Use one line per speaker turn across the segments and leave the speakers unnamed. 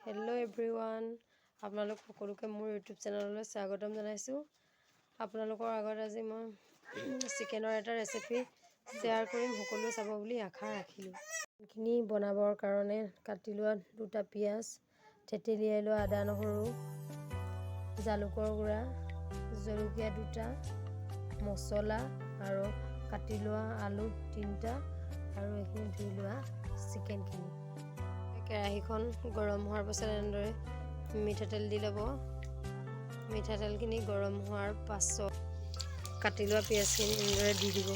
Hello' everyone, আপোনালোক সকলোকে মোৰ ইউটিউব চেনেললৈ স্বাগতম জনাইছোঁ। আপোনালোকৰ আগত আজি মই চিকেনৰ এটা ৰেচিপি শ্বেয়াৰ কৰিম। সকলোৱে চাব বুলি আশা ৰাখিলোঁ। এইখিনি বনাবৰ কাৰণে কাটি লোৱা দুটা পিঁয়াজ, থেতেলিয়াই লোৱা আদা নহৰু, জালুকৰ গুড়া, জলকীয়া দুটা, মছলা আৰু কাটি লোৱা আলু 3টা আৰু এইখিনি ধুই লোৱা চিকেনখিনি। কেৰাহীখন গৰম হোৱাৰ পাছত এনেদৰে মিঠাতেল দি ল'ব। মিঠাতেলখিনি গৰম হোৱাৰ পাছত কাটি লোৱা পিঁয়াজখিনি এনেদৰে দি দিব।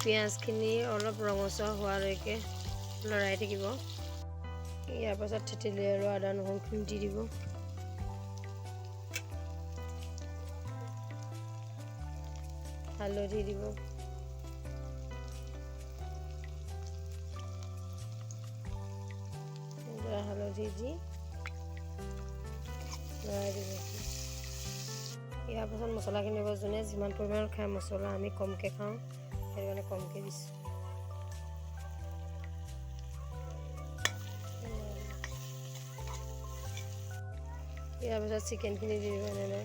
পিঁয়াজখিনি অলপ ৰঙচুৱা হোৱালৈকে লৰাই থাকিব। ইয়াৰ পাছত থেতেলিয়াই লোৱা আদা নহৰুখিনি দি দিব। হালধি দিব। হালধি দি লৰাই দিব। ইয়াৰ পাছত মছলাখিনি দিব। যোনে যিমান পৰিমাণৰ খায়, মছলা আমি কমকৈ খাওঁ, সেইটো কাৰণে কমকৈ দিছোঁ। ইয়াৰ পাছত চিকেনখিনি দি দিব। এনেদৰে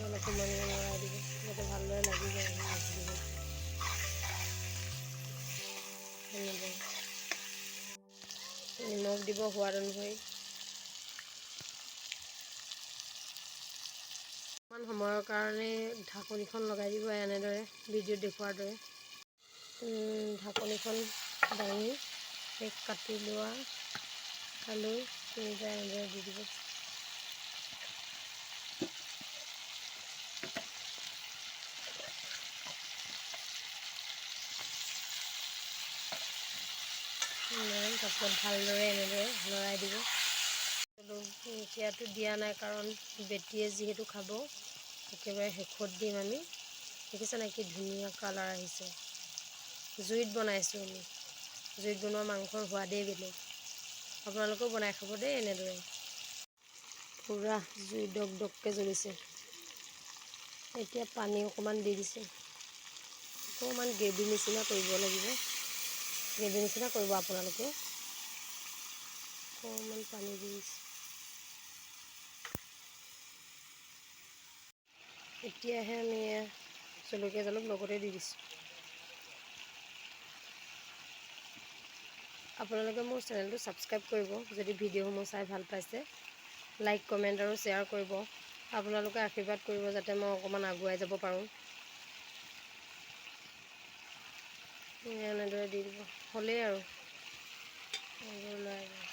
অলপ সময় লৰাই দিব যাতে ভালদৰে লাগি যায়। নিমখ দিব সোৱাদ অনুসৰি। অকণমান সময়ৰ কাৰণে ঢাকনিখন লগাই দিব, এনেদৰে ভিডিঅ'ত দেখুওৱাৰ দৰে। ঢাকনিখন দাঙি এই কাটি লোৱা আলু 3টা এনেদৰে দি দিব। তাৰপিছত ভালদৰে এনেদৰে লৰাই দিব। এতিয়াতো দিয়া নাই, কাৰণ বেটিয়ে যিহেতু খাব, একেবাৰে শেষত দিম আমি। দেখিছেনে কি ধুনীয়া কালাৰ আহিছে। জুইত বনাইছোঁ আমি। জুইত বনোৱা মাংসৰ সোৱাদেই বেলেগ। আপোনালোকেও বনাই খাব দেই এনেদৰে। পূৰা জুই ডক ডককৈ জ্বলিছে। এতিয়া পানী অকণমান দি দিছোঁ। অকণমান গ্ৰেভি নিচিনা কৰিব লাগিব। গ্ৰেভি নিচিনা কৰিব আপোনালোকে। অকণমান পানী দি দিছোঁ। এতিয়াহে আমি জলকীয়া জালুক লগতে দি দিছোঁ। আপোনালোকে মোৰ চেনেলটো ছাবস্ক্ৰাইব কৰিব যদি ভিডিঅ'সমূহ চাই ভাল পাইছে। লাইক, কমেণ্ট আৰু শ্বেয়াৰ কৰিব। আপোনালোকে আশীৰ্বাদ কৰিব যাতে মই অকণমান আগুৱাই যাব পাৰোঁ। এনেদৰে দি দিব। হ'লেই আৰু লৰাই দিব।